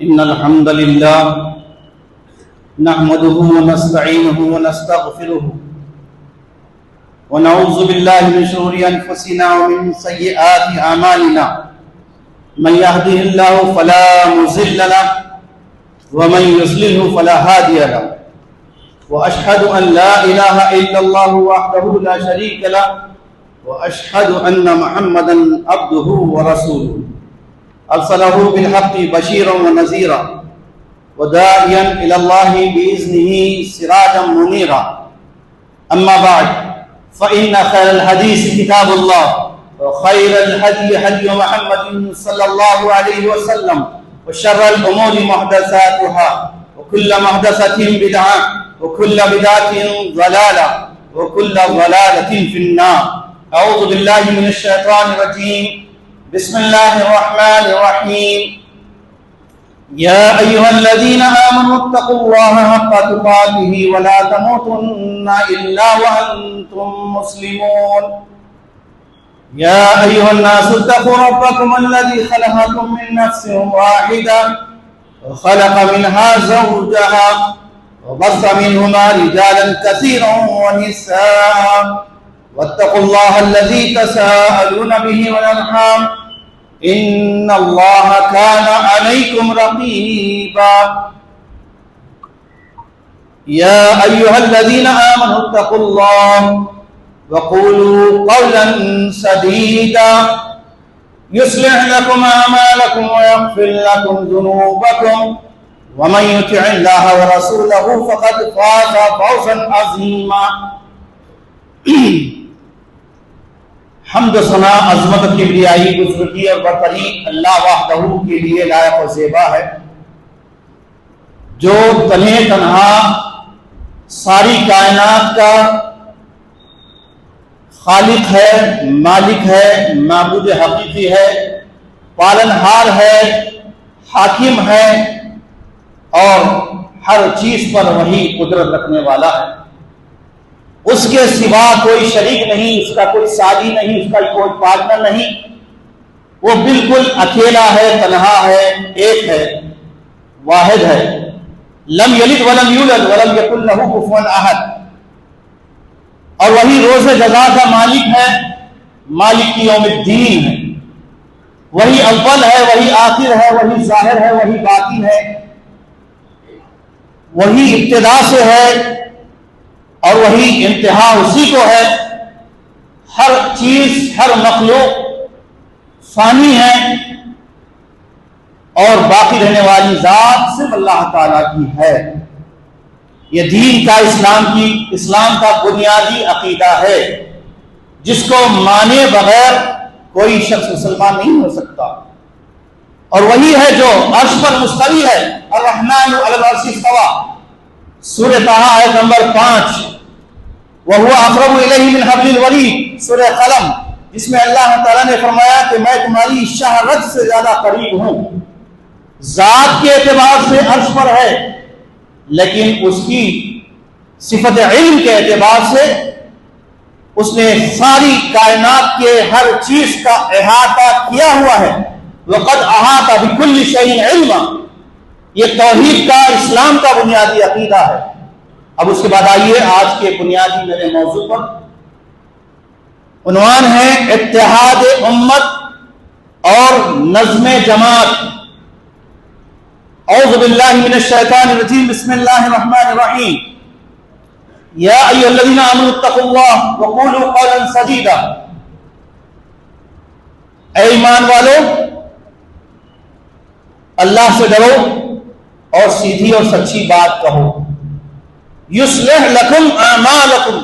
إن الحمد لله نحمده ونستعينه ونستغفره ونعوذ بالله من شرور أنفسنا ومن سيئات أعمالنا من يهده الله فلا مضل له ومن يضلل فلا هادي له وأشهد أن لا إله إلا الله وحده لا شريك له وأشهد أن محمدا عبده ورسوله أرسله بالحق بشيرا ونذيرا وداعيا إلى الله بإذنه سراجا منيرا أما بعد فإن خير الحديث كتاب الله وخير الهدي هدي محمد صلى الله عليه وسلم وشر الأمور محدثاتها وكل محدثة بدعة وكل بدعة ضلالة وكل ضلالة في النار. أعوذ بالله من الشيطان الرجيم. بسم الله الرحمن الرحيم. يا أيها الذين آمنوا اتقوا الله حق تقاته ولا تموتن إلا وأنتم مسلمون. يا أيها الناس اتقوا ربكم الذي خلقكم من نفس واحدة وخلق منها زوجها وبث منهما رجالا كثيرا ونساء واتقوا الله الذي تساءلون به والأرحام إن الله كان عليكم رقيبا. يا أيها الذين آمنوا اتقوا الله وقولوا قولا سديدا يصلح لكم أعمالكم ويغفر لكم ذنوبكم ومن يطع الله ورسوله فقد فاز فوزا عظيما. حمد و ثنا عظمت کبریائی بزرگی اور برتری اللہ وحدہ کے لیے لائق و زیبا ہے، جو تنہا تنہا ساری کائنات کا خالق ہے، مالک ہے، معبود حقیقی ہے، پالنہار ہے، حاکم ہے اور ہر چیز پر وہی قدرت رکھنے والا ہے. اس کے سوا کوئی شریک نہیں، اس کا کوئی ساجی نہیں، اس کا کوئی پارٹنر نہیں. وہ بالکل اکیلا ہے، تنہا ہے، ایک ہے، واحد ہے. لم یلد ولم یولد ولم یکن لہ کفوا احد. اور وہی روز جزا کا مالک ہے، مالک یوم الدین ہے. وہی اول ہے، وہی آخر ہے، وہی ظاہر ہے، وہی باطن ہے، وہی ابتدا سے ہے اور وہی انتہا اسی کو ہے. ہر چیز، ہر مخلوق فانی ہے اور باقی رہنے والی ذات صرف اللہ تعالیٰ کی ہے. یہ دین کا اسلام کا بنیادی عقیدہ ہے، جس کو مانے بغیر کوئی شخص مسلمان نہیں ہو سکتا. اور وہی ہے جو عرش پر مستوی ہے. الرحمن علی العرش استوی، سورہ طٰہٰ آیت نمبر 5. وَهُوَ أَقْرَبُ إِلَيْهِ مِنْ حَبْلِ الْوَرِيدِ، سورہ قلم، جس میں اللہ تعالیٰ نے فرمایا کہ میں تمہاری شہرت سے زیادہ قریب ہوں. ذات کے اعتبار سے عرش پر ہے، لیکن اس کی صفت علم کے اعتبار سے اس نے ساری کائنات کے ہر چیز کا احاطہ کیا ہوا ہے. وَقَدْ أَحَاطَ بِكُلِّ شَيْءٍ عِلْمًا. یہ توحید کا، اسلام کا بنیادی عقیدہ ہے. اب اس کے بعد آئیے آج کے بنیادی میرے موضوع پر. عنوان ہے اتحاد امت اور نظم جماعت. اعوذ باللہ من الشیطان الرجیم. بسم اللہ الرحمن الرحیم. یا ایھا الذین آمنوا اتقوا اللہ وقولوا قولا سدیدا. اے ایمان والو، اللہ سے ڈرو اور سیدھی اور سچی بات کہو. یصلح لکم اعمالکم.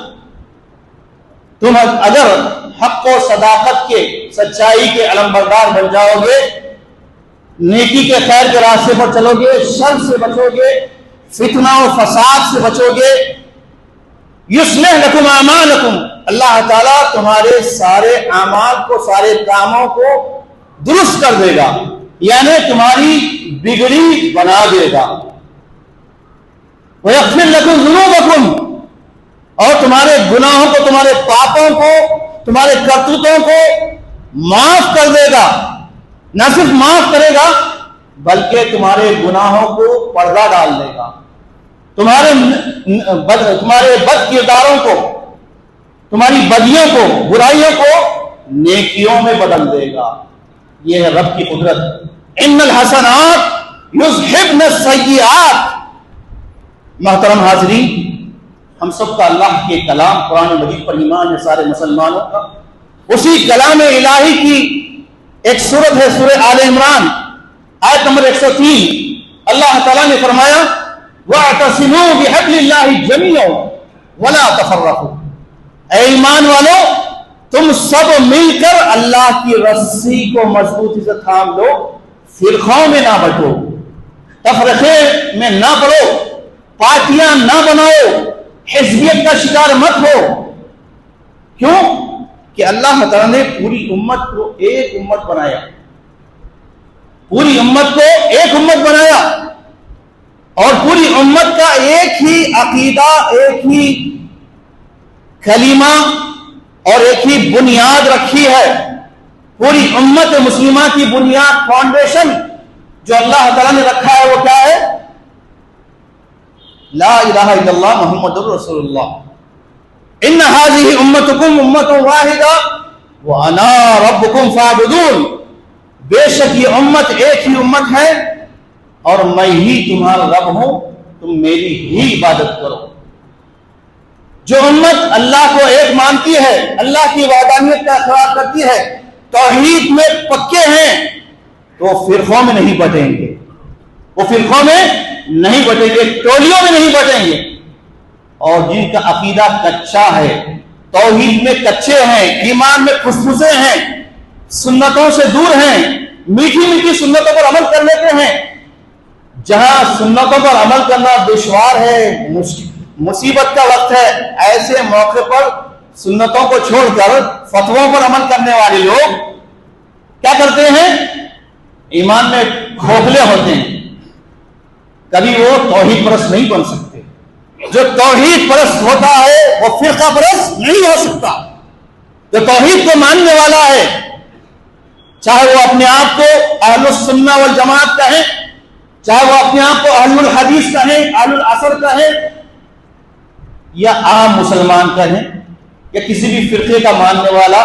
تم اگر حق و صداقت کے، سچائی کے علمبردار بن جاؤ گے، نیکی کے خیر کے راستے پر چلو گے، شر سے بچو گے، فتنہ و فساد سے بچو گے. یصلح لکم اعمالکم، اللہ تعالیٰ تمہارے سارے اعمال کو، سارے کاموں کو درست کر دے گا، یعنی تمہاری بگڑی بنا دے گا. وَيَغْفِرْ لَكُمْ ذُنُوبَكُمْ، اور تمہارے گناہوں کو، تمہارے پاپوں کو، تمہارے کرتوتوں کو معاف کر دے گا. نہ صرف معاف کرے گا بلکہ تمہارے گناہوں کو پردہ ڈال دے گا، تمہارے بد کرداروں کو، تمہاری بدیوں کو، برائیوں کو نیکیوں میں بدل دے گا۔ یہ ہے رب کی قدرت۔ ان الحسنات یذہبن السیئات۔ محترم حاضرین، ہم سب کا اللہ کے کلام قرآن مجید پر ایمان ہے، سارے مسلمانوں کا۔ اسی کلام الہی کی ایک سورت ہے سورہ آل عمران، آیت نمبر 103۔ اللہ تعالیٰ نے فرمایا وَاعْتَصِمُوا بِحَبْلِ اللَّهِ جَمِيعًا وَلَا تَفَرَّقُوا۔ اے ایمان والو، تم سب مل کر اللہ کی رسی کو مضبوطی سے تھام لو، فرقوں میں نہ بٹو، تفرقے میں نہ پڑو، پارٹیاں نہ بناؤ، حزبیت کا شکار مت ہو۔ کیوں؟ کہ اللہ تعالیٰ نے پوری امت کو ایک امت بنایا، پوری امت کو ایک امت بنایا، اور پوری امت کا ایک ہی عقیدہ، ایک ہی کلمہ اور ایک ہی بنیاد رکھی ہے۔ پوری امت مسلمہ کی بنیاد، فاؤنڈیشن جو اللہ تعالیٰ نے رکھا ہے وہ کیا ہے؟ لا الہ الا اللہ محمد رسول اللہ۔ ان هذه امتکم امۃ واحدہ وانا ربکم فاعبدون۔ بے شک یہ امت ایک ہی امت ہے اور میں ہی تمہارا رب ہوں، تم میری ہی عبادت کرو۔ جو امت اللہ کو ایک مانتی ہے، اللہ کی وحدانیت کا اقرار کرتی ہے، توحید میں پکے ہیں، تو فرقوں میں نہیں بٹیں گے، وہ فرقوں میں نہیں بٹیں گے، ٹولیوں میں نہیں بٹیں گے۔ اور جن کا عقیدہ کچا ہے، توحید میں کچے ہیں، ایمان میں پھسپھسے ہیں، سنتوں سے دور ہیں، میٹھی میٹھی سنتوں پر عمل کر لیتے ہیں، جہاں سنتوں پر عمل کرنا دشوار ہے، مصیبت کا وقت ہے، ایسے موقع پر سنتوں کو چھوڑ کر فتووں پر عمل کرنے والے لوگ کیا کرتے ہیں؟ ایمان میں کھوکھلے ہوتے ہیں، کبھی وہ توحید پرست نہیں بن سکتے۔ جو توحید پرست ہوتا ہے وہ فرقہ پرست نہیں ہو سکتا۔ جو توحید کو ماننے والا ہے، چاہے وہ اپنے آپ کو اہل السنہ والجماعت کہیں، چاہے وہ اپنے آپ کو اہل الحدیث کہیں، اہل العصر کہیں، یا عام مسلمان کہیں، یا کسی بھی فرقے کا ماننے والا،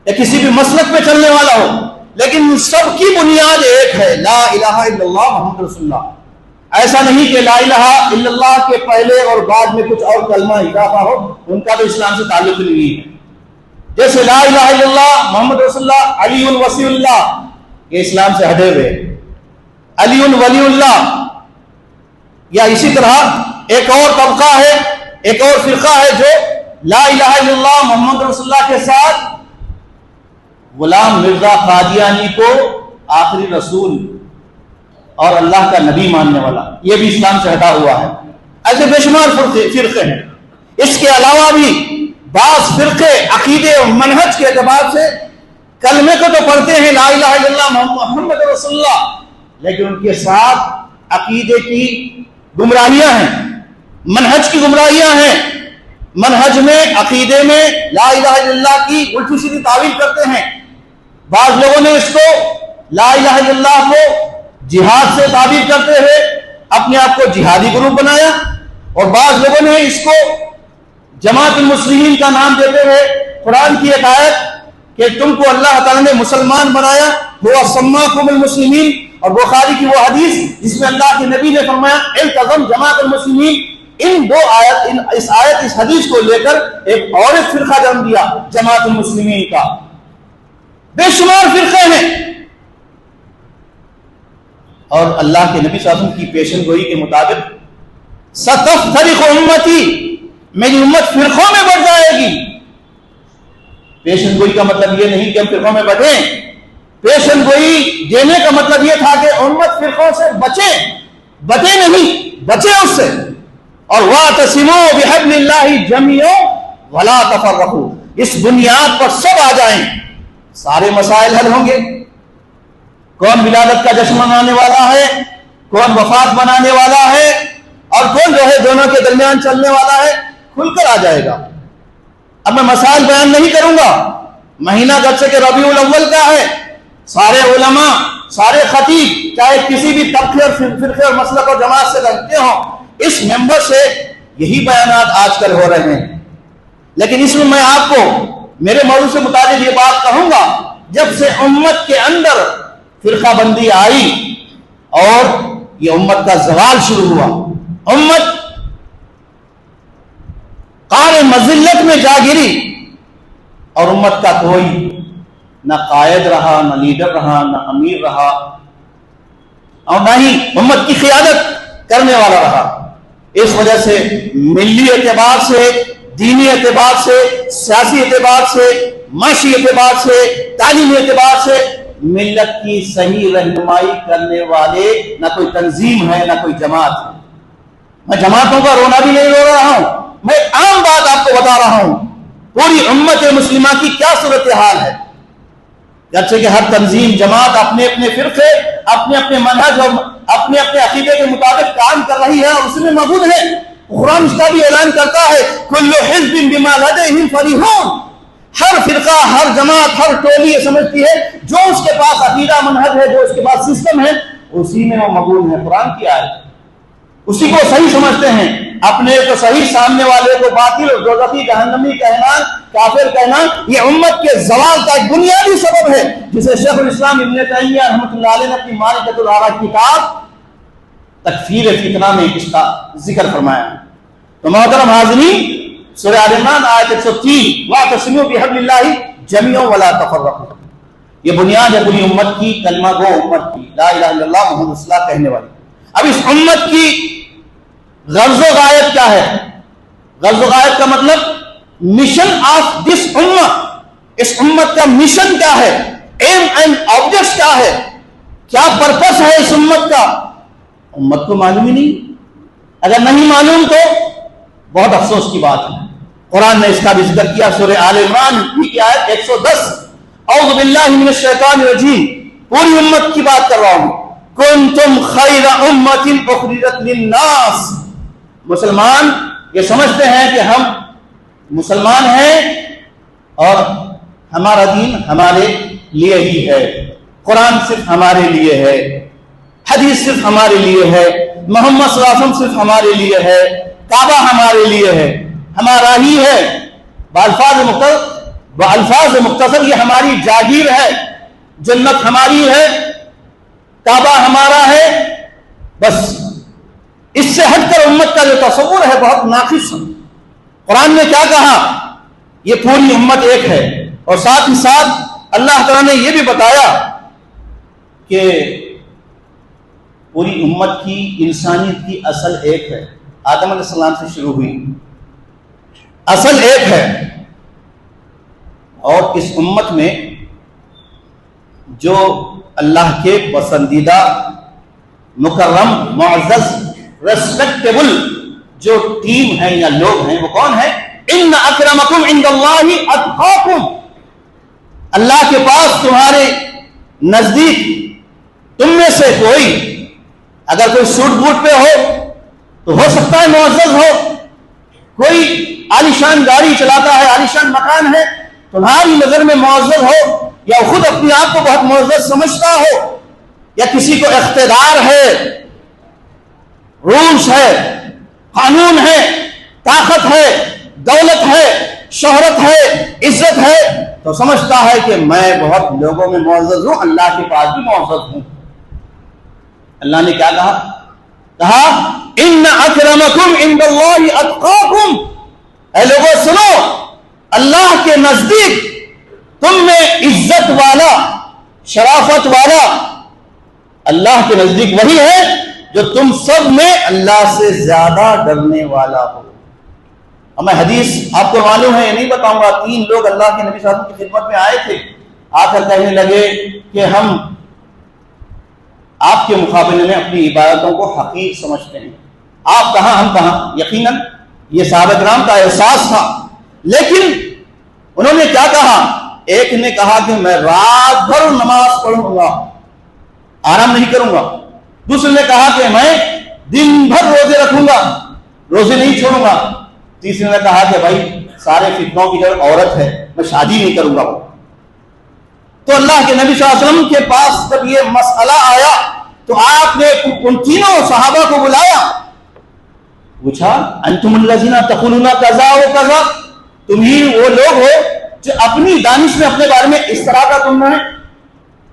یا کسی بھی مسلک پہ چلنے والا ہو، لیکن سب کی بنیاد ایک ہے، لا الہ الا اللہ محمد رسول اللہ۔ ایسا نہیں کہ لا الہ الا اللہ کے پہلے اور بعد میں کچھ اور کلمہ اضافہ ہو، ان کا تو اسلام سے تعلق نہیں ہے۔ جیسے لا الہ الا اللہ محمد رسول اللہ، علی وصی اللہ، یہ اسلام سے ہٹے ہوئے، علی ولی اللہ۔ یا اسی طرح ایک اور طبقہ ہے، ایک اور فرقہ ہے جو لا الہ الا اللہ محمد رسول اللہ کے ساتھ غلام مرزا قادیانی کو آخری رسول اور اللہ کا نبی ماننے والا، یہ بھی اسلام سے ہٹا ہوا ہے۔ ایسے بے شمار فرقے ہیں۔ اس کے علاوہ بھی بعض فرقے عقیدے اور منہج کے اعتبار سے کلمے کو تو پڑھتے ہیں لا الہ الا اللہ محمد رسول اللہ، لیکن ان کے ساتھ عقیدے کی گمراہیاں ہیں، منہج کی گمراہیاں ہیں۔ منہج میں، عقیدے میں لا الہ الا اللہ کی الٹی سیدھی تعویل کرتے ہیں۔ بعض لوگوں نے اس کو لا الہ الا اللہ کو جہاد سے تعبیر کرتے ہوئے اپنے آپ کو جہادی گروپ بنایا، اور بعض لوگوں نے اس کو جماعت المسلمین کا نام دیتے ہوئے قرآن کی ایک آیت کہ تم کو اللہ تعالیٰ نے مسلمان بنایا، وہ سماکم المسلمین، اور بخاری کی وہ حدیث جس میں اللہ کے نبی نے فرمایا التزم جماعت المسلمین۔ ان دو آیت، اس حدیث کو لے کر ایک اور ایک فرقہ جنم دیا جماعت المسلمین کا۔ بے شمار فرقے ہیں، اور اللہ کے نبی صلی اللہ علیہ وسلم کی پیشن گوئی کے مطابق ستفترق امتی، میری امت فرقوں میں بٹ جائے گی۔ پیشن گوئی کا مطلب یہ نہیں کہ ہم فرقوں میں بٹیں، پیشن گوئی دینے کا مطلب یہ تھا کہ امت فرقوں سے بچے نہیں، بچے اس سے۔ اور وَاعْتَصِمُوا بِحَبْلِ اللَّهِ جَمِيعًا وَلَا تَفَرَّقُوا، اس بنیاد پر سب آ جائیں، سارے مسائل حل ہوں گے۔ کون ولادت کا جشن منانے والا ہے، کون وفات منانے والا ہے، اور کون جو ہے دونوں کے درمیان چلنے والا ہے، کھل کر آ جائے گا۔ اب میں مسائل بیان نہیں کروں گا، مہینہ گرچہ کہ ربیع الاول کا ہے، سارے علماء سارے خطیب چاہے کسی بھی طبقے اور فرقے اور مسلک اور جماعت سے رہتے ہوں، اس ممبر سے یہی بیانات آج کل ہو رہے ہیں. لیکن اس میں آپ کو میرے موضوع سے متعلق یہ بات کہوں گا، جب سے امت کے اندر فرقہ بندی آئی اور یہ امت کا زوال شروع ہوا، امت قعر مذلت میں جا گری، اور امت کا کوئی نہ قائد رہا، نہ لیڈر رہا، نہ امیر رہا، اور نہ ہی امت کی قیادت کرنے والا رہا. اس وجہ سے ملی اعتبار سے، دینی اعتبار سے، سیاسی اعتبار سے، معاشی اعتبار سے، تعلیمی اعتبار سے ملت کی صحیح رہنمائی کرنے والے نہ کوئی تنظیم ہے، نہ کوئی جماعت ہے. میں جماعتوں کا رونا بھی نہیں رو رہا ہوں، میں عام بات آپ کو بتا رہا ہوں پوری امت مسلمہ کی کیا صورتحال ہے. جیسے کہ ہر تنظیم جماعت اپنے اپنے فرقے، اپنے اپنے منہج اور اپنے اپنے عقیدے کے مطابق کام کر رہی ہے اور اس میں موجود ہے. قرآن اس کا بھی اعلان کرتا ہے کل حزب بما لدیہم فرحون. ہر فرقہ، ہر جماعت، ہر ٹولی یہ سمجھتی ہے جو اس کے پاس عقیدہ منہج ہے، جو اس کے پاس سسٹم ہے، اسی میں وہ مقبول ہے. قرآن کی آیت اسی کو صحیح سمجھتے ہیں. اپنے کو صحیح، سامنے والے کو باطل اور دوزخی جہنمی کہنا، کافر کہنا، یہ امت کے زوال کا ایک بنیادی سبب ہے، جسے شیخ الاسلام ابن تیمیہ رحمۃ اللہ علیہ نے اپنی معرفۃ الآراء کتاب تکفیر فتنہ میں اس کا ذکر فرمایا. تو محترم حاضرین، سورہ آل عمران آیت 103 واعتصموا بحبل اللہ جميعا ولا تفرقوا، یہ بنیاد ہے پوری امت کی، کلمہ گو امت کی، لا الہ الا اللہ محمد رسول اللہ کہنے والی. اب اس امت کی غرض و غایت کیا ہے؟ غرض و غایت کا مطلب مشن آف دس امت، اس امت کا مشن کیا ہے، ایم اینڈ آبجیکٹ کیا ہے، کیا پرپس ہے اس امت کا. امت کو معلوم ہی نہیں. اگر نہیں معلوم تو بہت افسوس کی بات ہے. قرآن نے اس کا بھی ذکر کیا سورہ آل عمران کی آیت 110، اعوذ باللہ من الشیطان الرجیم، پوری امت کی بات کر رہا ہوں. کنتم خیر امت اخرجت للناس. مسلمان یہ سمجھتے ہیں کہ ہم مسلمان ہیں اور ہمارا دین ہمارے لیے ہی ہے، قرآن صرف ہمارے لیے ہے، حدیث صرف ہمارے لیے ہے، محمد صلی اللہ علیہ وسلم صرف ہمارے لیے ہے، کعبہ ہمارے لیے ہے، ہمارا ہی ہے. بالفاظ مختصر یہ ہماری جاگیر ہے، جنت ہماری ہے، کعبہ ہمارا ہے. بس اس سے ہٹ کر امت کا جو تصور ہے بہت ناقص ہے. قرآن نے کیا کہا؟ یہ پوری امت ایک ہے، اور ساتھ ہی ساتھ اللہ تعالیٰ نے یہ بھی بتایا کہ پوری امت کی، انسانیت کی اصل ایک ہے. آدم علیہ السلام سے شروع ہوئی، اصل ایک ہے. اور اس امت میں جو اللہ کے پسندیدہ، مکرم، معزز، ریسپیکٹیبل جو ٹیم ہے یا لوگ ہیں، وہ کون ہے؟ ان اکرمکم عند اللہ اتقاکم. اللہ کے پاس تمہارے نزدیک تم میں سے کوئی اگر کوئی سوٹ بوٹ پہ ہو تو ہو سکتا ہے معزز ہو، کوئی عالیشان گاڑی چلاتا ہے، عالیشان مکان ہے، تمہاری نظر میں معزز ہو، یا خود اپنے آپ کو بہت معزز سمجھتا ہو، یا کسی کو اقتدار ہے، رولز ہے، قانون ہے، طاقت ہے، دولت ہے، شہرت ہے، عزت ہے، تو سمجھتا ہے کہ میں بہت لوگوں میں معزز ہوں، اللہ کے پاس بھی معزز ہوں. اللہ نے کیا کہا ان اکرمکم عند اللہ اتقاکم. اے لوگوں سنو، اللہ کے نزدیک تم میں عزت والا، شرافت والا اللہ کے نزدیک وہی ہے جو تم سب میں اللہ سے زیادہ ڈرنے والا ہو. اور میں حدیث آپ کو معلوم ہے، یہ نہیں بتاؤں گا. 3 لوگ اللہ کے نبی صلی اللہ علیہ وسلم کی خدمت میں آئے تھے، آ کر کہنے لگے کہ ہم آپ کے مقابلے میں اپنی عبادتوں کو حقیر سمجھتے ہیں، آپ کہاں ہم کہاں. یقیناً یہ صحابہ کرام کا احساس تھا، لیکن انہوں نے کیا کہا؟ ایک نے کہا کہ میں رات بھر نماز پڑھوں گا، آرام نہیں کروں گا. دوسرے نے کہا کہ میں دن بھر روزے رکھوں گا، روزے نہیں چھوڑوں گا. تیسرے نے کہا کہ بھائی سارے فتنوں کی جڑ عورت ہے، میں شادی نہیں کروں گا. تو اللہ کے نبی صلی اللہ علیہ وسلم کے پاس جب یہ مسئلہ آیا تو آپ نے ان تینوں صحابہ کو بلایا، پوچھا انتم الذین تقولون کذا و کذا، تم ہی وہ لوگ ہو جو اپنی دانش میں اپنے بارے میں اس طرح کا تم نے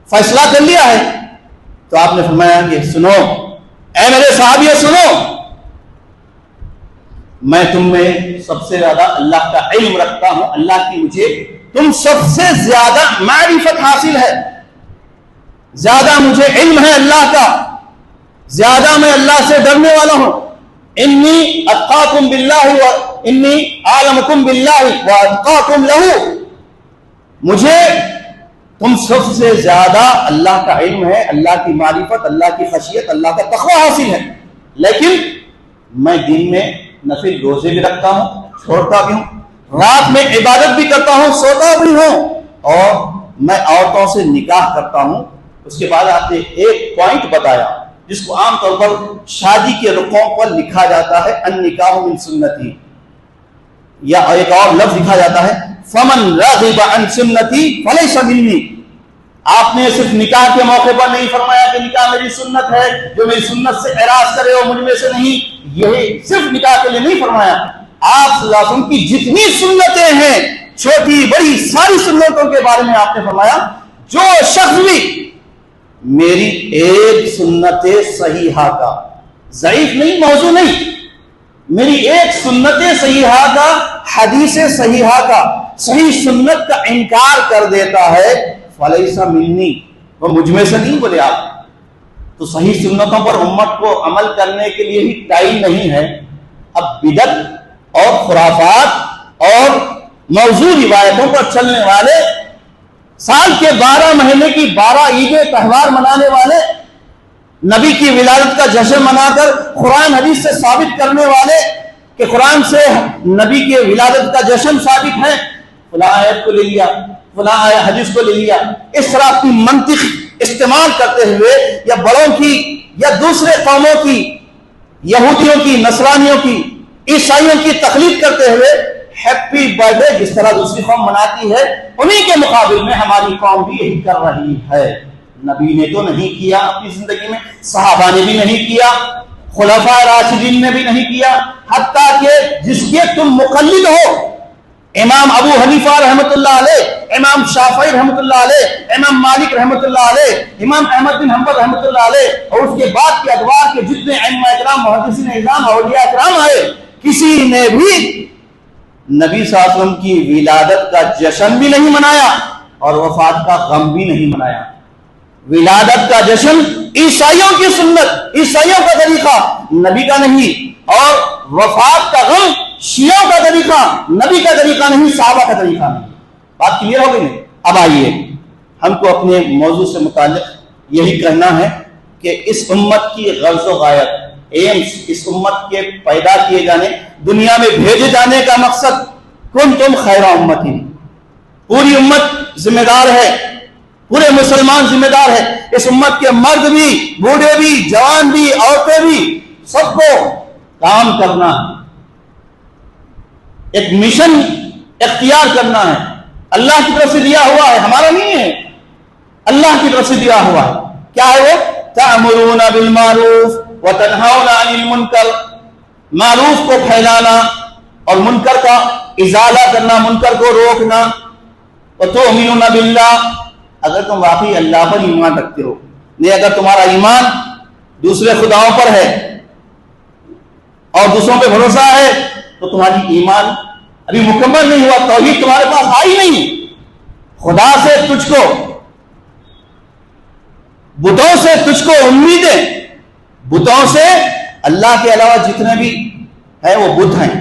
فیصلہ کر لیا ہے؟ تو آپ نے فرمایا کہ سنو اے میرے صحابی سنو، میں تم میں سب سے زیادہ اللہ کا علم رکھتا ہوں، اللہ کی مجھے تم سب سے زیادہ معرفت حاصل ہے، زیادہ مجھے علم ہے اللہ کا، زیادہ میں اللہ سے ڈرنے والا ہوں، انی اتقاکم باللہ و انی عالمکم باللہ و اتقاکم لہو، مجھے تم سب سے زیادہ اللہ کا علم ہے، اللہ کی معرفت، اللہ کی خشیت، اللہ کا تقوی حاصل ہے، لیکن میں دن میں نفل روزے بھی رکھتا ہوں، چھوڑتا بھی ہوں، رات میں عبادت بھی کرتا ہوں، سوتا بھی ہوں، اور میں عورتوں سے نکاح کرتا ہوں۔ اس کے بعد آپ نے ایک پوائنٹ بتایا جس کو عام طور پر شادی کے رقوع پر لکھا جاتا ہے النکاح من سنتی، یا ایک اور لفظ لکھا جاتا ہے فمن رغب عن سنتی فلیس منی۔ آپ نے صرف نکاح کے موقع پر نہیں فرمایا کہ نکاح میری سنت ہے، جو میری سنت سے اعراض کرے وہ مجھ میں سے نہیں، یہ صرف نکاح کے لیے نہیں فرمایا، آپ صلی اللہ علیہ وسلم کی جتنی سنتیں ہیں چھوٹی بڑی ساری سنتوں کے بارے میں آپ نے فرمایا جو شخص بھی میری ایک سنت صحیحہ کا، ضعیف نہیں موضوع نہیں، میری ایک سنت صحیحہ کا، حدیث صحیحہ کا، صحیح سنت کا انکار کر دیتا ہے فلیس منی، وہ مجھ میں سے نہیں۔ بولے آپ تو صحیح سنتوں پر امت کو عمل کرنے کے لیے ہی ٹائم نہیں ہے، اب بدعت اور خرافات اور موضوع روایتوں پر چلنے والے، سال کے 12 مہینے کی 12 عیدیں تہوار منانے والے، نبی کی ولادت کا جشن منا کر قرآن حدیث سے ثابت کرنے والے کہ قرآن سے نبی کے ولادت کا جشن ثابت ہے، فلاں آیت کو لے لیا، فلاں حدیث کو لے لیا، اس طرح کی منطق استعمال کرتے ہوئے یا بڑوں کی یا دوسرے قوموں کی، یہودیوں کی، نصرانیوں کی، عیسائیوں کی تقلید کرتے ہوئے ہیپی برتھ ڈے جس طرح دوسری قوم مناتی ہے انہی کے مقابل میں ہماری قوم بھی یہی کر رہی ہے۔ نبی نے تو نہیں کیا اپنی زندگی میں، صحابہ نے بھی نہیں کیا، خلفاء راشدین نے بھی نہیں کیا، حتیٰ کہ جس کے تم مقلد ہو، امام ابو حنیفہ رحمۃ اللہ علیہ، امام شافعی رحمۃ اللہ علیہ، امام مالک رحمۃ اللہ علیہ، امام احمد بن حنبل رحمۃ اللہ علیہ، اور اس کے بعد کے ادوار کے جتنے ائمہ اکرام، محدثین اعظام، اولیاء اکرام آئے، کسی نے بھی نبی صلی اللہ علیہ وسلم کی ولادت کا جشن بھی نہیں منایا اور وفات کا غم بھی نہیں منایا۔ ولادت کا جشن عیسائیوں کی سنت، عیسائیوں کا طریقہ، نبی کا نہیں، اور وفات کا غم شیعوں کا طریقہ، نبی کا طریقہ نہیں، صحابہ کا طریقہ نہیں۔ بات کلیئر ہو گئی نہیں؟ اب آئیے ہم کو اپنے موضوع سے متعلق یہی کہنا ہے کہ اس امت کی غرض و غایت، ایمز، اس امت کے پیدا کیے جانے، دنیا میں بھیجے جانے کا مقصد کنتم خیر امت، پوری امت ذمہ دار ہے، پورے مسلمان ذمہ دار ہے، اس امت کے مرد بھی، بوڑھے بھی، جوان بھی، عورتیں بھی، سب کو کام کرنا ہے، ایک مشن اختیار کرنا ہے، اللہ کی طرف سے دیا ہوا ہے، ہمارا نہیں ہے، اللہ کی طرف سے دیا ہوا ہے۔ کیا ہے وہ؟ تأمرون بالمعروف وتنہون عن المنکر، معروف کو پھیلانا اور منکر کا ازالہ کرنا، منکر کو روکنا۔ وتؤمنون باللہ، اگر تم واقعی اللہ پر ایمان رکھتے ہو، نہیں اگر تمہارا ایمان دوسرے خداؤں پر ہے اور دوسروں پہ بھروسہ ہے تو تمہاری ایمان ابھی مکمل نہیں ہوا، توحید تمہارے پاس آئی نہیں۔ خدا سے تجھ کو، بتوں سے تجھ کو امیدیں، بتوں سے، اللہ کے علاوہ جتنے بھی ہیں وہ بت ہیں،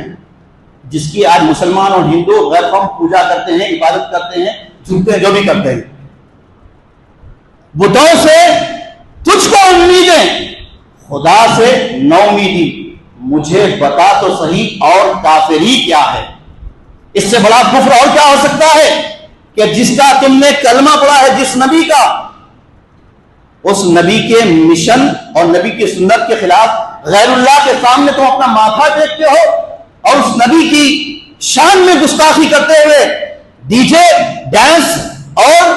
جس کی آج مسلمان اور ہندو غیر قوم پوجا کرتے ہیں، عبادت کرتے ہیں، جھوٹتے ہیں، جو بھی کرتے ہیں، بتوں سے تجھ کو امیدیں، خدا سے نو امیدی۔ مجھے بتا تو صحیح اور کافری کیا ہے؟ اس سے بڑا کفر اور کیا ہو سکتا ہے کہ جس کا تم نے کلمہ پڑھا ہے، جس نبی کا، اس نبی کے مشن اور نبی کی سنت کے خلاف غیر اللہ کے سامنے تم اپنا ماتھا ٹیکتے ہو اور اس نبی کی شان میں گستاخی کرتے ہوئے ڈی جے، ڈانس اور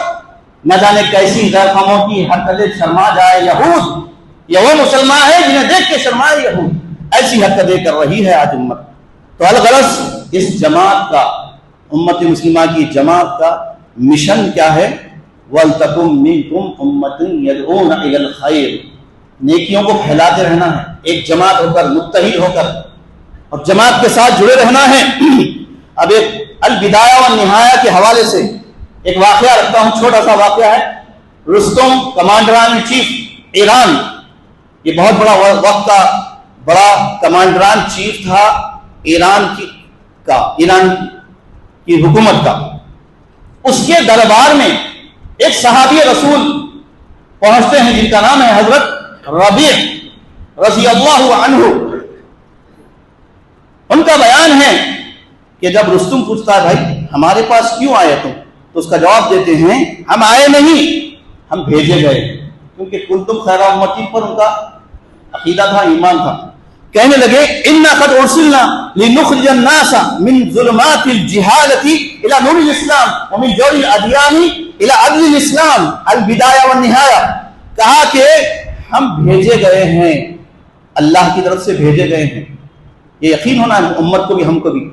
نہ جانے کیسی غیر قوموں کی حرکتیں شرما جائے یہود، یہ وہ مسلمان ہے جنہیں دیکھ کے شرمائے یہود، ایسی حرکتیں کر رہی ہے آج امت۔ تو الغرض اس جماعت کا، امت مسلمہ کی جماعت کا مشن کیا ہے؟ وَلْتَكُمْ مِنْكُمْ أُمَّةٌ يَدْعُونَ إِلَى الْخَيْرِ، نیکیوں کو پھیلاتے رہنا ہے، ایک جماعت ہو کر، متحد ہو کر، اور جماعت کے ساتھ جڑے رہنا ہے۔ اب ایک البدایہ والنہایہ کے حوالے سے ایک واقعہ رکھتا ہوں، چھوٹا سا واقعہ ہے۔ رستم کمانڈران ان چیف ایران، یہ بہت بڑا وقت کا بڑا کمانڈران چیف تھا ایران کی حکومت کا۔ اس کے دربار میں ایک صحابی رسول پہنچتے ہیں جن کا نام ہے حضرت ربیع رضی اللہ عنہ۔ ان کا بیان ہے کہ جب رستم پوچھتا ہے بھائی ہمارے پاس کیوں آئے تم، تو اس کا جواب دیتے ہیں ہم آئے نہیں، ہم بھیجے گئے، کیونکہ کنتم خیر امتی پر ان کا عقیدہ تھا، ایمان تھا۔ کہنے لگے انا قد ارسلنا لنخرج الناس من ظلمات الجہالۃ الى نور الاسلام ومن جور الادیان الى عدل الاسلام، البدایہ والنہایہ۔ کہا کہ ہم بھیجے گئے ہیں، اللہ کی طرف سے بھیجے گئے ہیں۔ یہ یقین ہونا ہے امت کو بھی، ہم کو بھی،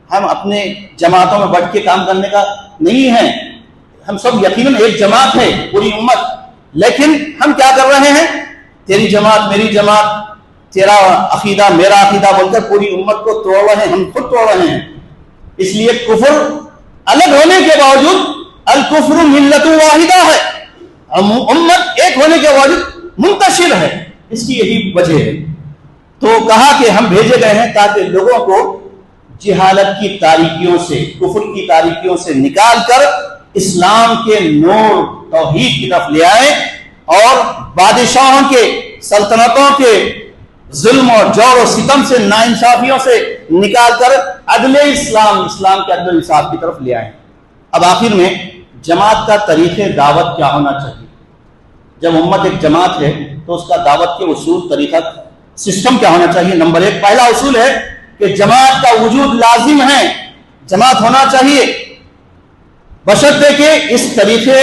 ہم اپنے جماعتوں میں بٹ کے کام کرنے کا نہیں ہے، ہم سب یقیناً ایک جماعت ہے پوری امت، لیکن ہم کیا کر رہے ہیں؟ تیری جماعت میری جماعت، تیرا عقیدہ میرا عقیدہ بول کر پوری امت کو توڑ رہے ہیں، ہم خود توڑ رہے ہیں۔ اس لیے کفر الگ ہونے کے باوجود الکفر ملت واحدہ ہے، امت ایک ہونے کے باوجود منتشر ہے، اس کی یہی وجہ ہے۔ تو کہا کہ ہم بھیجے گئے ہیں تاکہ لوگوں کو جہالت کی تاریکیوں سے، کفر کی تاریکیوں سے نکال کر اسلام کے نور توحید کی طرف لے آئے، اور بادشاہوں کے، سلطنتوں کے ظلم اور جور و ستم سے، ناانصافیوں سے نکال کر عدل اسلام، اسلام کے عدل انصاف کی طرف لے آئے۔ اب آخر میں جماعت کا طریقہ دعوت کیا ہونا چاہیے؟ جب امت ایک جماعت ہے تو اس کا دعوت کے اصول، طریقہ، سسٹم کیا ہونا چاہیے؟ نمبر ایک، پہلا اصول ہے کہ جماعت کا وجود لازم ہے، جماعت ہونا چاہیے، بشرطے کہ اس طریقے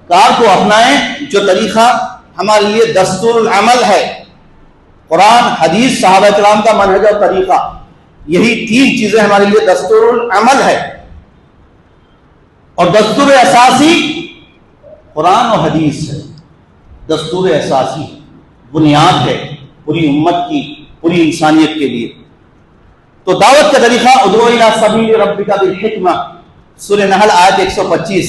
کار کو اپنائیں جو طریقہ ہمارے لیے دستور العمل ہے، قرآن، حدیث، صحابہ کرام کا منہج اور طریقہ، یہی تین چیزیں ہمارے لیے دستور العمل ہے۔ اور دستور اساسی قرآن و حدیث ہے، دستور اساسی بنیاد ہے پوری امت کی، پوری انسانیت کے لیے۔ تو دعوت کا طریقہ ادعو الی سبیل ربک بالحکمہ، سورہ نحل آیت 125،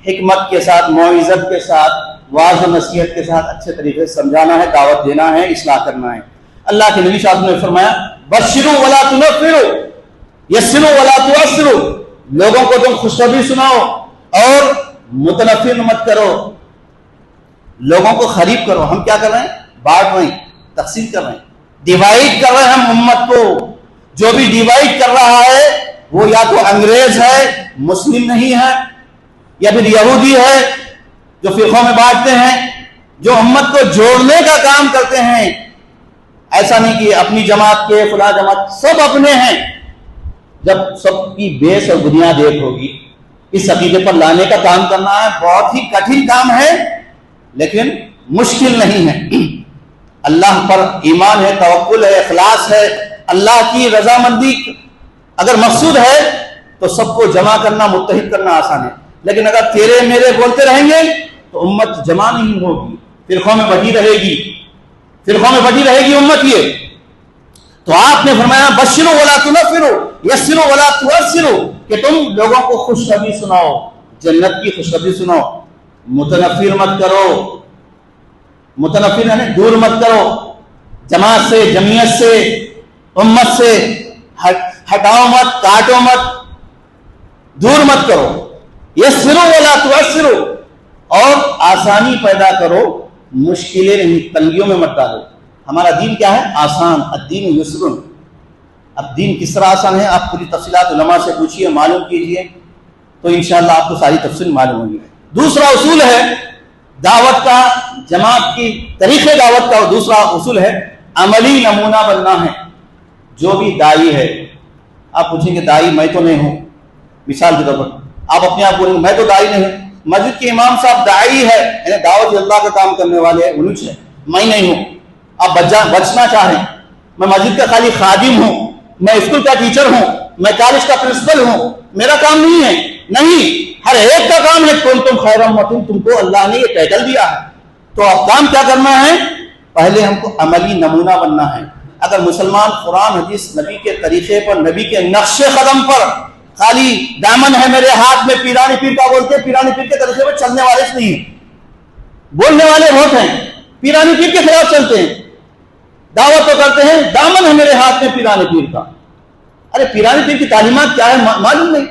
حکمت کے ساتھ، موعظت کے ساتھ، واعظ و نصیحت کے ساتھ اچھے طریقے سے سمجھانا ہے، دعوت دینا ہے، اصلاح کرنا ہے۔ اللہ کے نبی صلی اللہ علیہ وسلم نے فرمایا بشروا ولا تنفروا، یسروا ولا تعسروا، لوگوں کو تم خوشخبری سناؤ اور متنفر مت کرو، لوگوں کو قریب کرو۔ ہم کیا کر رہے ہیں؟ بانٹ رہے ہیں، تقسیم کر رہے ہیں، ڈیوائڈ کر رہے ہیں ہم امت کو۔ جو بھی ڈیوائڈ کر رہا ہے وہ یا تو انگریز ہے، مسلم نہیں ہے، یا پھر یہودی ہے جو فرقوں میں بانٹتے ہیں، جو امت کو جوڑنے کا کام کرتے ہیں۔ ایسا نہیں کہ اپنی جماعت کے، فلاں جماعت، سب اپنے ہیں۔ جب سب کی بیس اور بنیاد ایک ہوگی، اس عقیدے پر لانے کا کام کرنا ہے، بہت ہی کٹھن کام ہے لیکن مشکل نہیں ہے۔ اللہ پر ایمان ہے، توکل ہے، اخلاص ہے، اللہ کی رضامندی اگر مقصود ہے تو سب کو جمع کرنا، متحد کرنا آسان ہے۔ لیکن اگر تیرے میرے بولتے رہیں گے تو امت جمع نہیں ہوگی، فرقوں میں بٹی رہے گی، فرقوں میں بٹی رہے گی امت۔ یہ تو آپ نے فرمایا بشروا ولا تنفروا، یسروا ولا تعسروا، کہ تم لوگوں کو خوشخبری سناؤ، جنت کی خوشخبری سناؤ، متنفر مت کرو، متنفر یعنی دور مت کرو، جماعت سے، جمعیت سے، امت سے ہٹاؤ مت، کاٹو مت، دور مت کرو۔ یسروا ولا تعسروا، اور آسانی پیدا کرو، مشکلیں نہیں، تنگیوں میں مت ڈالو۔ ہمارا دین کیا ہے؟ آسان، الدین یسر۔ اب دین کس طرح آسان ہے؟ آپ پوری تفصیلات علماء سے پوچھیے، معلوم کیجئے، تو انشاءاللہ آپ کو ساری تفصیل معلوم ہوگی۔ دوسرا اصول ہے دعوت کا، جماعت کی طریقے دعوت کا دوسرا اصول ہے عملی نمونہ بننا ہے۔ جو بھی دائی ہے، آپ پوچھیں گے دائی میں تو نہیں ہوں، مثال کے طور پر آپ اپنے آپ بولیں گے میں تو دائی نہیں ہوں، مسجد کے امام صاحب داعی ہے، یعنی دعوت اللہ کا کام کرنے والے انوچ ہے، میں نہیں ہوں، آپ بچنا چاہیں، میں مسجد کا خالی خادم ہوں، میں اسکول کا ٹیچر ہوں، میں کالج کا پرنسپل ہوں، میرا کام نہیں ہے، نہیں، ہر ایک کا کام ہے، کنتم خیر امۃ، تم کو اللہ نے یہ ٹائٹل دیا ہے، تو اب کام کیا کرنا ہے؟ پہلے ہم کو عملی نمونہ بننا ہے۔ اگر مسلمان قرآن حدیث نبی کے طریقے پر، نبی کے نقش قدم پر، خالی دامن ہے میرے ہاتھ میں، پیرانی پیر کا بولتے ہیں، پیرانی پیر کے طریقے پر چلنے والے نہیں ہیں، بولنے والے بہت ہیں، پیرانی پیر کے خلاف چلتے ہیں، دعوت تو کرتے ہیں، دامن ہے میرے ہاتھ میں پیرانی پیر کا۔ ارے پیرانی پیر کی تعلیمات کیا ہے معلوم نہیں،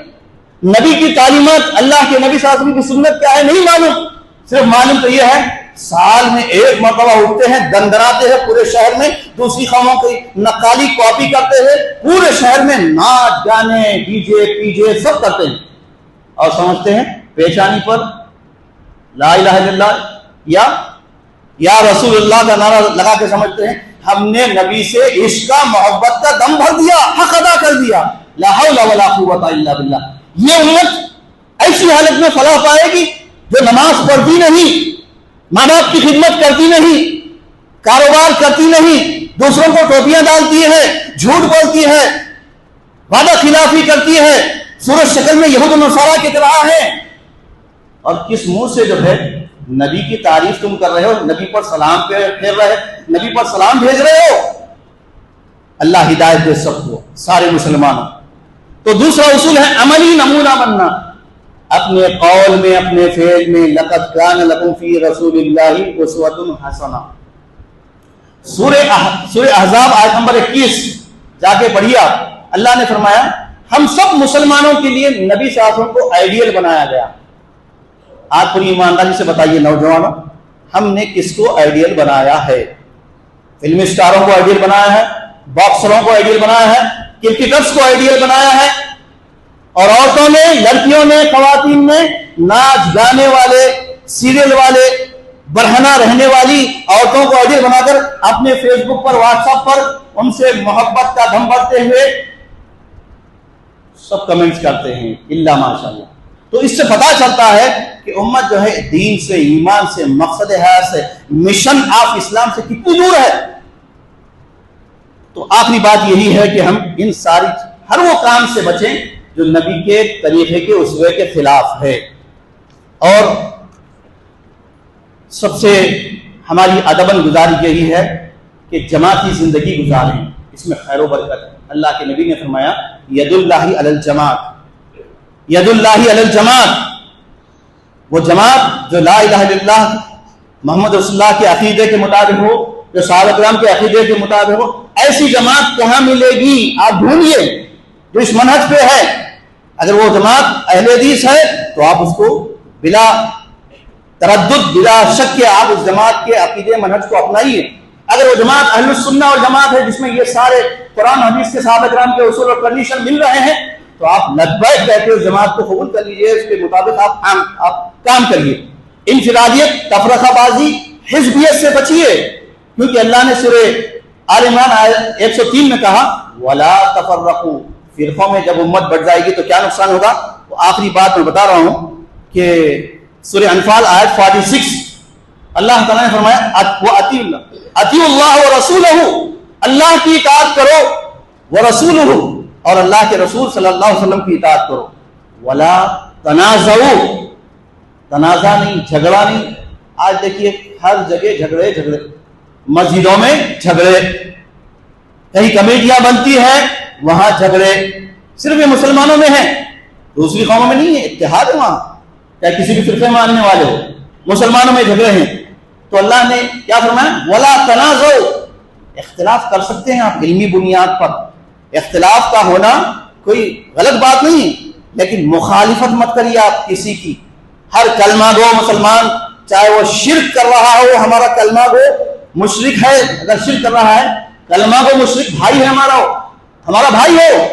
نبی کی تعلیمات، اللہ کے نبی صلی اللہ علیہ وسلم کی سنت کیا ہے نہیں معلوم، صرف معلوم تو یہ ہے سال میں ایک مرتبہ اٹھتے ہیں، دندراتے ہیں پورے شہر میں، دوسری قوموں کی نقالی کاپی کرتے ہیں، پورے شہر میں ناچ گانے ڈی جے پی جے سب کرتے ہیں، اور سمجھتے ہیں پیشانی پر لا الہ الا اللہ یا رسول اللہ کا نعرہ لگا کے سمجھتے ہیں ہم نے نبی سے عشق کا محبت کا دم بھر دیا، حق ادا کر دیا، لا حول ولا قوت الا باللہ۔ یہ امت ایسی حالت میں فلاح پائے گی جو نماز پڑھتی نہیں، ماں باپ کی خدمت کرتی نہیں، کاروبار کرتی نہیں، دوسروں کو ٹوپیاں ڈالتی ہے، جھوٹ بولتی ہے، وعدہ خلافی کرتی ہے، صورت شکل میں یہود و نصارہ کی طرح ہے، اور کس منہ سے جو ہے نبی کی تعریف تم کر رہے ہو، نبی پر سلام پھیر رہے، نبی پر سلام بھیج رہے ہو۔ اللہ ہدایت دے سب کو، سارے مسلمانوں۔ تو دوسرا اصول ہے عملی نمونہ بننا، اپنے قول میں، اپنے فعل میں، لقد کان لکم فی رسول اللہ اسوۃ حسنہ۔ سورہ احزاب آیت نمبر 21 جا کے پڑھیے آپ، اللہ نے فرمایا ہم سب مسلمانوں کے لیے نبی صلی اللہ علیہ وسلم کو آئیڈیل بنایا گیا۔ آپ پوری ایمانداری سے بتائیے نوجوانوں، ہم نے کس کو آئیڈیل بنایا ہے؟ فلمی اسٹاروں کو آئیڈیل بنایا ہے، باکسروں کو آئیڈیل بنایا ہے، کرکٹرز کو آئیڈیل بنایا ہے، اور عورتوں نے، لڑکیوں نے، خواتین نے ناچ گانے والے، سیریل والے، برہنہ رہنے والی عورتوں کو آئیڈیل بنا کر اپنے فیس بک پر، واٹس ایپ پر ان سے محبت کا دم بھرتے ہوئے سب کمنٹس کرتے ہیں الا ماشاء اللہ۔ تو اس سے پتہ چلتا ہے کہ امت جو ہے دین سے، ایمان سے، مقصد حیات سے، مشن آف اسلام سے کتنی دور ہے۔ تو آخری بات یہی ہے کہ ہم ان ساری ہر وہ کام سے بچیں جو نبی کے طریقے کے اسوے کے خلاف ہے، اور سب سے ہماری ادباً گزارش یہی ہے کہ جماعتی زندگی گزاریں، اس میں خیر و برکت ہے۔ اللہ کے نبی نے فرمایا ید اللہ علی الجماعت، ید اللہ علی الجماعت، وہ جماعت جو لا الہ الا اللہ محمد رسول اللہ کے عقیدے کے مطابق ہو، جو صحابہ کرام کے عقیدے کے مطابق ہو، ایسی جماعت کہاں ملے گی؟ آپ ڈھونڈیے جو اس منہج پہ ہے۔ اگر وہ جماعت اہل حدیث ہے تو آپ اس کو بلا تردد، بلا شک کے آپ اس جماعت کے عقیدے منہج کو اپنائیے۔ اگر وہ جماعت اہل السنہ والجماعت ہے جس میں یہ سارے قرآن حدیث کے صحابہ کرام کے اصول اور کنڈیشن مل رہے ہیں، تو آپ لبیک کہتے اس جماعت کو قبول کر لیجئے، اس کے مطابق آپ کام کریے۔ انفرادیت، تفرقہ بازی، حزبیت سے بچیے، کیونکہ اللہ نے سورہ آل عمران 103 میں کہا وَلَا تَفَرَّقُوا، فرقوں میں جب امت بڑھ جائے گی تو کیا نقصان ہوگا؟ تو آخری بات میں بتا رہا ہوں کہ سورہ انفال آیت 46 اللہ تعالیٰ نے فرمایا اطیعوا اللہ ورسولہ، اللہ کی اطاعت کرو، ورسولہ، اور اللہ کے رسول صلی اللہ علیہ وسلم کی اطاعت کرو، ولا تنازعوا، تنازع نہیں، جھگڑا نہیں۔ آج دیکھیے ہر جگہ جھگڑے، مسجدوں میں جھگڑے، کہیں کمیٹیاں بنتی ہیں وہاں جھگڑے، صرف یہ مسلمانوں میں ہیں، دوسری قوموں میں نہیں ہے، اتحاد ہے وہاں، چاہے کسی بھی فرقے ماننے والے ہو، مسلمانوں میں جھگڑے ہیں۔ تو اللہ نے کیا فرمایا؟ ولا تنازعوا، اختلاف کر سکتے ہیں آپ علمی بنیاد پر، اختلاف کا ہونا کوئی غلط بات نہیں، لیکن مخالفت مت کریے آپ کسی کی۔ ہر کلمہ گو مسلمان، چاہے وہ شرک کر رہا ہو، ہمارا کلمہ گو مشرک ہے، اگر شرک کر رہا ہے، کلمہ گو مشرک بھائی ہے ہمارا بھائی ہو،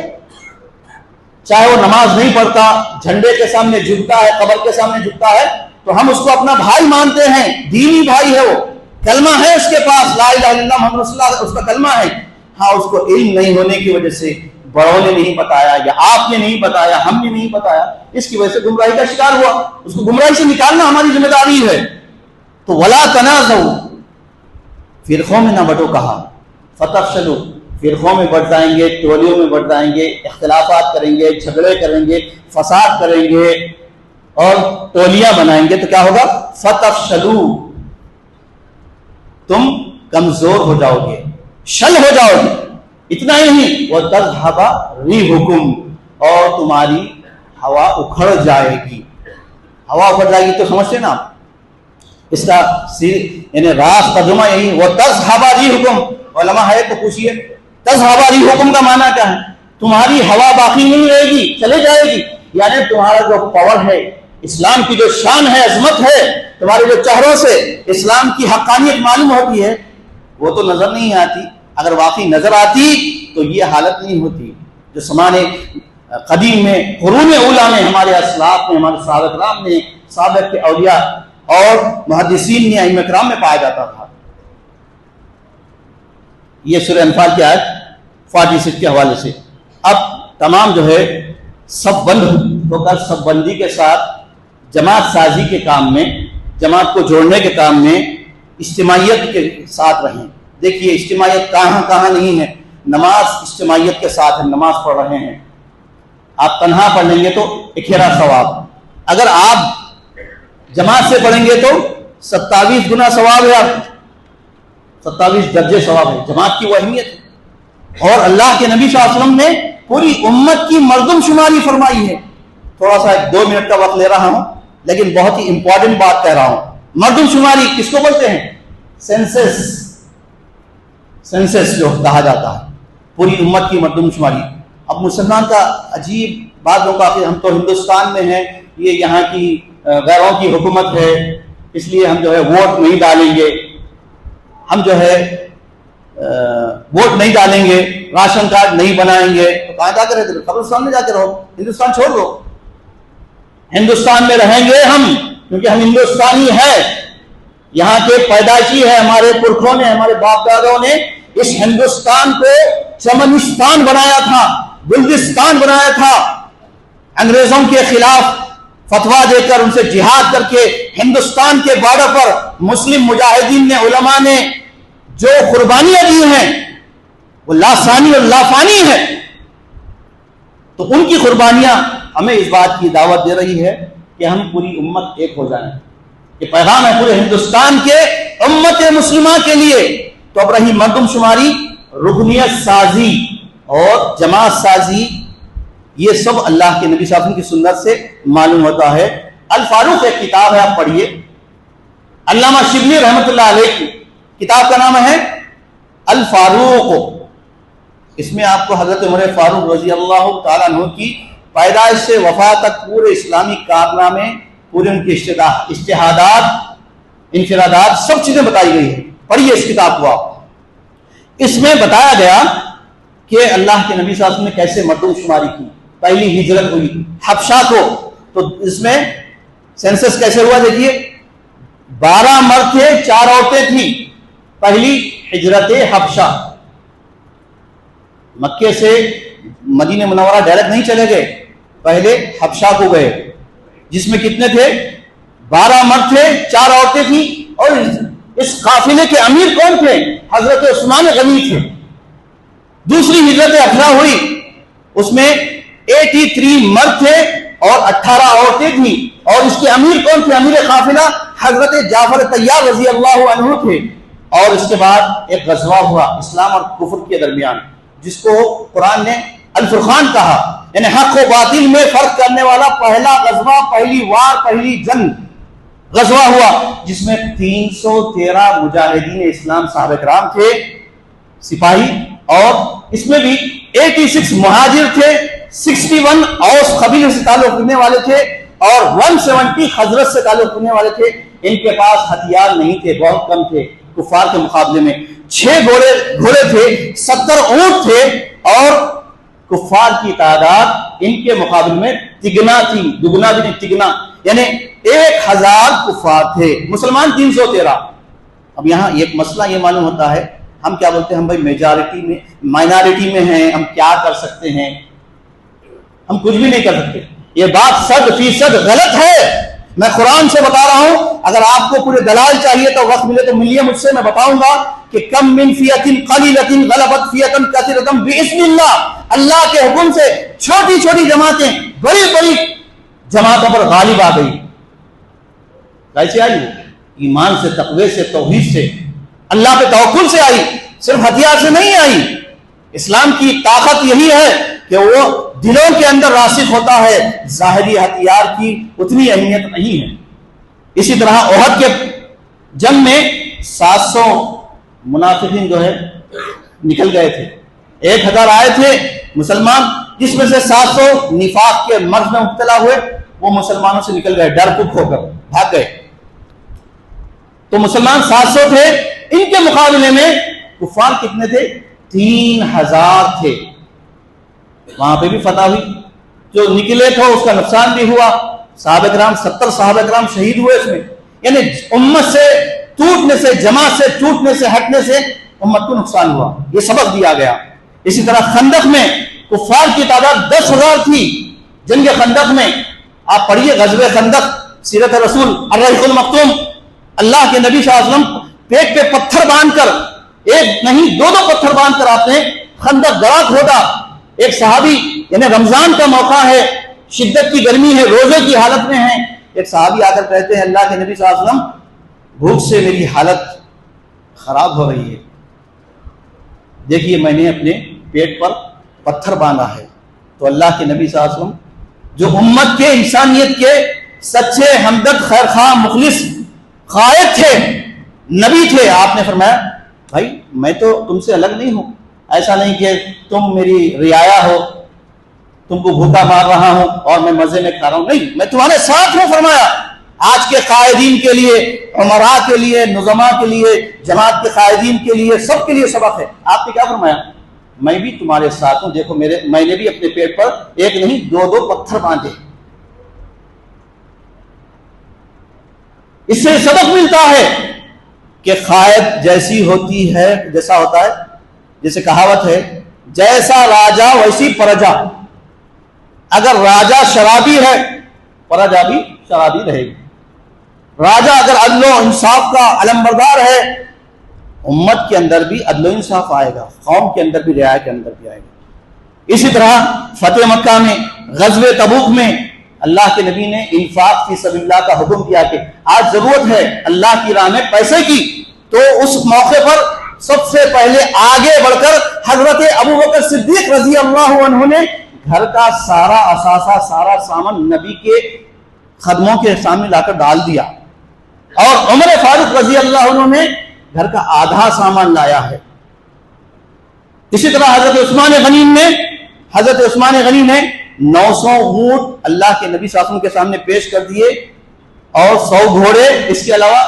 چاہے وہ نماز نہیں پڑھتا، جھنڈے کے سامنے جھکتا ہے، قبر کے سامنے جھکتا ہے، تو ہم اس کو اپنا بھائی مانتے ہیں، دینی بھائی ہے، وہ کلمہ ہے اس کے پاس، لا الہ الا اللہ محمد رسول اللہ، اس کا کلمہ ہے۔ ہاں، اس کو علم نہیں ہونے کی وجہ سے بڑوں نے نہیں بتایا یا آپ نے نہیں بتایا, ہم نے نہیں بتایا, اس کی وجہ سے گمراہی کا شکار ہوا. اس کو گمراہی سے نکالنا ہماری ذمہ داری ہے. تو ولا تنازعوا, فرقوں میں نہ بٹو کہا, فتفشلوا, فرقوں میں بٹ جائیں گے, ٹولیوں میں بٹ جائیں گے, اختلافات کریں گے, جھگڑے کریں گے, فساد کریں گے اور ٹولیاں بنائیں گے, تو کیا ہوگا؟ فتفشلوا, تم کمزور ہو جاؤ گے, شل ہو جاؤ گے. اتنا ہی نہیں, وَتَذْهَبَ رِيحُكُمْ, اور تمہاری ہوا اکھڑ جائے گی. ہوا اکھڑ جائے گی تو سمجھتے نا آپ, اس کا یعنی راز ترجمہ یہی, وَتَذْهَبَ رِيحُكُمْ. علماء ہے تو پوچھئے تذهب ريحُكُمْ کا معنی کیا ہے؟ تمہاری ہوا باقی نہیں رہے گی, چلے جائے گی. یعنی تمہارا جو پاور ہے, اسلام کی جو شان ہے, عظمت ہے, تمہارے جو چہروں سے اسلام کی حقانیت معلوم ہوتی ہے, وہ تو نظر نہیں آتی. اگر واقعی نظر آتی تو یہ حالت نہیں ہوتی جو زمانے قدیم میں, قرون اولیٰ میں ہمارے اسلاف نے, ہمارے صحابہ کرام نے, سابق کے اولیاء اور محدثین نے, ائمہ کرام میں پایا جاتا تھا. یہ سورہ انفال کی آیت 46 کے حوالے سے. اب تمام جو ہے سب بند ہو کر سب بندی کے ساتھ جماعت سازی کے کام میں, جماعت کو جوڑنے کے کام میں اجتماعیت کے ساتھ رہیں. دیکھیے اجتماعیت کہاں کہاں نہیں ہے. نماز اجتماعیت کے ساتھ ہے, نماز پڑھ رہے ہیں. آپ تنہا پڑھ لیں گے تو اکھیرا ثواب, اگر آپ جماعت سے پڑھیں گے تو 27 گنا ثواب ہے, آپ 27 درجے ثواب ہے. جماعت کی وہ اہمیت ہے. اور اللہ کے نبی صلی اللہ علیہ وسلم نے پوری امت کی مردم شماری فرمائی ہے. تھوڑا سا 2 منٹ کا وقت لے رہا ہوں, لیکن بہت ہی امپورٹنٹ بات کہہ رہا ہوں. مردم شماری کس کو بولتے ہیں؟ سینسس, سینسس جو کہا جاتا ہے, پوری امت کی مردم شماری. اب مسلمان کا عجیب بات ہوگا کہ ہم تو ہندوستان میں ہیں, یہ یہاں کی غیروں کی حکومت ہے, اس لیے ہم جو ہے ووٹ نہیں ڈالیں گے, ہم جو ہے ووٹ نہیں ڈالیں گے, راشن کارڈ نہیں بنائیں گے. تو کہاں جا کے رہتے؟ قبرستان میں جا کے رہو, ہندوستان چھوڑ دو. ہندوستان میں رہیں گے ہم, کیونکہ ہم ہندوستانی ہیں, یہاں کے پیدائشی ہے. ہمارے پرکھوں نے, ہمارے باپ دادوں نے اس ہندوستان کو چمنستان بنایا تھا, گلدستان بنایا تھا. انگریزوں کے خلاف فتوا دے کر, ان سے جہاد کر کے ہندوستان کے بارڈر پر مسلم مجاہدین نے, علماء نے جو قربانیاں دی ہیں وہ لاسانی اور لافانی ہے. تو ان کی قربانیاں ہمیں اس بات کی دعوت دے رہی ہے کہ ہم پوری امت ایک ہو جائیں. یہ پیغام ہے پورے ہندوستان کے امت مسلمہ کے لیے. تو اب رہی مردم شماری, رکنیت سازی اور جماعت سازی, یہ سب اللہ کے نبی صلی اللہ علیہ وسلم کی سنت سے معلوم ہوتا ہے. الفاروق ایک کتاب ہے, آپ پڑھیے, علامہ شبلی رحمۃ اللہ علیہ کی کتاب کا نام ہے الفاروق. اس میں آپ کو حضرت عمر فاروق رضی اللہ تعالیٰ عنہ کی پیدائش سے وفات تک پورے اسلامی کارنامے, پورے ان کے اجتہادات, انفرادات, سب چیزیں بتائی گئی ہیں. پڑھیے اس کتاب کو آپ. اس میں بتایا گیا کہ اللہ کے نبی صلی اللہ علیہ وسلم نے کیسے مردم شماری کی. پہلی ہجرت ہوئی حبشہ کو, تو اس میں سینسس کیسے ہوا دیکھیے. 12 مرد تھے, 4 عورتیں تھیں. پہلی ہجرت حبشہ, مکے سے مدینہ منورہ ڈائریکٹ نہیں چلے گئے, پہلے حبشہ کو گئے, جس میں کتنے تھے؟ 12 مرد تھے, 4 عورتیں تھیں. اور اس قافلے کے امیر کون تھے؟ حضرت عثمان غنی تھے. دوسری ہجرت افرا ہوئی, اس میں 83 مرد تھے اور 18 عورتیں تھیں. اور اس کے امیر کون تھے؟ امیر قافلہ حضرت جعفر طیار رضی اللہ عنہ تھے. اور اس کے بعد ایک غزوہ ہوا اسلام اور کفر کے درمیان, جس کو قرآن نے الفرقان کہا, یعنی حق و باطل میں فرق کرنے والا پہلا غزوہ, پہلی وار, پہلی جنگ غزوہ ہوا, جس میں 313 مجاہدین اسلام صحابہ کرام تھے, سپاہی. اور اس میں بھی 86 مہاجر تھے, 61 اوس قبیلے سے تعلق رکھنے والے تھے, اور 170 خزرج سے تعلق رکھنے والے تھے. ان کے پاس ہتھیار نہیں تھے, بہت کم تھے کفار کے مقابلے میں. 6 گھوڑے تھے, 70 اونٹ تھے, اور کفار کی تعداد ان کے مقابلے میں تگنا تھی, دگنا بھی نہیں, تگنا, یعنی 1000 کفار تھے, مسلمان 313. اب یہاں ایک مسئلہ یہ معلوم ہوتا ہے ہم کیا بولتے ہیں؟ ہم بھائی میجارٹی میں مائنارٹی میں ہیں، ہم کیا کر سکتے ہیں؟ ہم کچھ بھی نہیں کر سکتے. یہ بات 100% غلط ہے. میں قرآن سے بتا رہا ہوں. اگر آپ کو پورے دلائل چاہیے تو وقت ملے تو ملیے مجھ سے، میں بتاؤں گا کہ کم من فیۃ قلیلۃ غلبت فیۃ کثیرۃ باذن اللہ. اللہ کے حکم سے چھوٹی چھوٹی جماعتیں بڑی بڑی جماعتوں پر غالب آ گئی. کیسے آئی؟ ایمان سے، تقوی سے، توحید سے، اللہ پہ توکل سے آئی، صرف ہتھیار سے نہیں آئی. اسلام کی طاقت یہی ہے کہ وہ دلوں کے اندر راسخ ہوتا ہے، ظاہری ہتھیار کی اتنی اہمیت نہیں ہے. اسی طرح احد کے جنگ میں 700 منافقین جو ہے نکل گئے تھے. 1000 آئے تھے مسلمان، جس میں سے 700 نفاق کے مرض میں مبتلا ہوئے، وہ مسلمانوں سے نکل گئے، ڈرپوک ہو کر بھاگ گئے. تو مسلمان 700 تھے. ان کے مقابلے میں کفار کتنے تھے؟ 3000 تھے. وہاں پہ بھی فتح ہوئی. جو نکلے تھے اس کا نقصان بھی ہوا. صحابہ کرام 70 صحابہ کرام شہید ہوئے اس میں. یعنی امت سے ٹوٹنے سے، جماعت سے ٹوٹنے سے، ہٹنے سے امت کو نقصان ہوا. یہ سبق دیا گیا. اسی طرح خندق میں کفار کی تعداد 10,000 تھی. جنگ خندق میں آپ پڑھیے غزوہ خندق، سیرت رسول، الرحیق المختوم. اللہ کے نبی صلی اللہ علیہ وسلم پیٹ پہ پتھر باندھ کر، ایک نہیں 2 پتھر باندھ کر آپ نے خندق گڑا کھودا. ایک صحابی، یعنی رمضان کا موقع ہے، شدت کی گرمی ہے، روزے کی حالت میں ہیں، ایک صحابی آ کر کہتے ہیں اللہ کے نبی صلی اللہ علیہ وسلم بھوک سے میری حالت خراب ہو رہی ہے، دیکھیے میں نے اپنے پیٹ پر پتھر باندھا ہے. تو اللہ کے نبی صلی اللہ علیہ وسلم جو امت کے، انسانیت کے سچے ہمدرد، خیر خواہ، مخلص، قائد تھے، نبی تھے، آپ نے فرمایا بھائی میں تو تم سے الگ نہیں ہوں. ایسا نہیں کہ تم میری رعایا ہو، تم کو بھوکا مار رہا ہوں اور میں مزے میں کھا رہا ہوں، نہیں، میں تمہارے ساتھ ہوں. فرمایا آج کے قائدین کے لیے، عمراء کے لیے، نظماء کے لیے، جماعت کے قائدین کے لیے، سب کے لیے سبق ہے. آپ نے کیا فرمایا؟ میں بھی تمہارے ساتھ ہوں. دیکھو میں نے بھی اپنے پیٹ پر ایک نہیں 2 پتھر باندھے. اس سے سبق ملتا ہے کہ قائد جیسی ہوتی ہے، جیسا ہوتا ہے، جیسے کہاوت ہے جیسا راجا ویسی پرجا. اگر راجا شرابی ہے، پرجا بھی شرابی رہے گی. راجا اگر عدل و انصاف کا علمبردار ہے، امت کے اندر بھی عدل و انصاف آئے گا، قوم کے اندر بھی، رعایا کے اندر بھی آئے گا. اسی طرح فتح مکہ میں، غزوہ تبوک میں اللہ کے نبی نے انفاق فی سبیل اللہ کا حکم دیا کہ آج ضرورت ہے اللہ کی راہ میں پیسے کی. تو اس موقع پر سب سے پہلے آگے بڑھ کر حضرت ابوبکر صدیق رضی اللہ عنہ نے گھر کا سارا اثاثہ، سارا سامان نبی کے خدموں کے سامنے لا کر ڈال دیا. اور عمر فاروق رضی اللہ عنہ نے گھر کا آدھا سامان لایا ہے. اسی طرح حضرت عثمان غنی نے 900 اونٹ اللہ کے نبی صلی اللہ علیہ وسلم کے سامنے پیش کر دیے اور 100 گھوڑے. اس کے علاوہ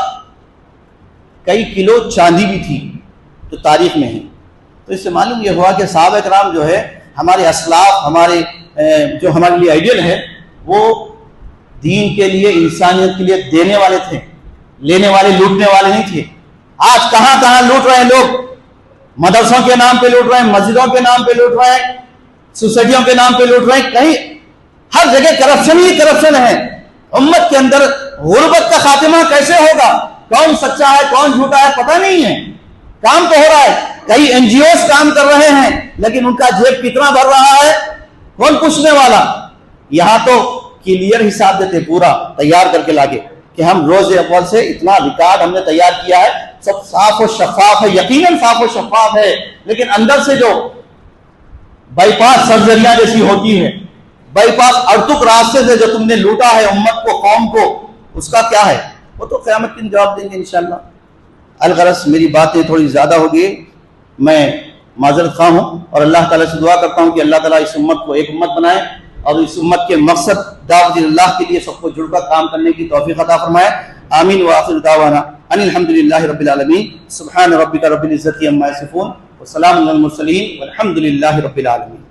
کئی کلو چاندی بھی تھی جو تاریخ میں ہے. تو اس سے معلوم یہ ہوا کہ صحابہ کرام جو ہے ہمارے اسلاف، ہمارے جو ہمارے لیے آئیڈیل ہے، وہ دین کے لیے، انسانیت کے لیے دینے والے تھے، لینے والے، لوٹنے والے نہیں تھے. آج کہاں کہاں لوٹ رہے ہیں لوگ، مدرسوں کے نام پہ لوٹ رہے ہیں، مسجدوں کے نام پہ لوٹ رہے ہیں، سوسائٹیوں کے نام پہ لوٹ رہے ہیں. کہیں ہر جگہ کرپشن ہی کرپشن ہے. امت کے اندر غربت کا خاتمہ کیسے ہوگا؟ کون سچا ہے کون جھوٹا ہے پتہ نہیں ہے. کام تو ہو رہا ہے، کئی NGOs کام کر رہے ہیں، لیکن ان کا جیب کتنا بھر رہا ہے کون پوچھنے والا؟ یہاں تو کلیئر حساب دیتے، پورا تیار کر کے لاگے کہ ہم روز اول سے اتنا ریکارڈ ہم نے تیار کیا ہے، سب صاف و شفاف ہے، یقیناً صاف و شفاف ہے. لیکن اندر سے جو بائی پاس سرجریاں جیسی ہوتی ہے، بائی پاس ارتک راستے سے جو تم نے لوٹا ہے امت کو، قوم کو، اس کا کیا ہے؟ وہ تو قیامت کے دن جواب دیں گے انشاءاللہ. الغرض میری باتیں تھوڑی زیادہ ہو گئی، میں معذرت خواہ ہوں، اور اللہ تعالیٰ سے دعا کرتا ہوں کہ اللہ تعالیٰ اس امت کو ایک امت بنائے اور اس امت کے مقصد دعوت اللہ کے لیے سب کو جڑ کر کام کرنے کی توفیق عطا فرمائے. آمین. وآخر دعوانا ان الحمدللہ رب العالمین. سبحان ربک رب العزت عما یصفون وسلام علی المرسلین والحمد للہ رب العالمین.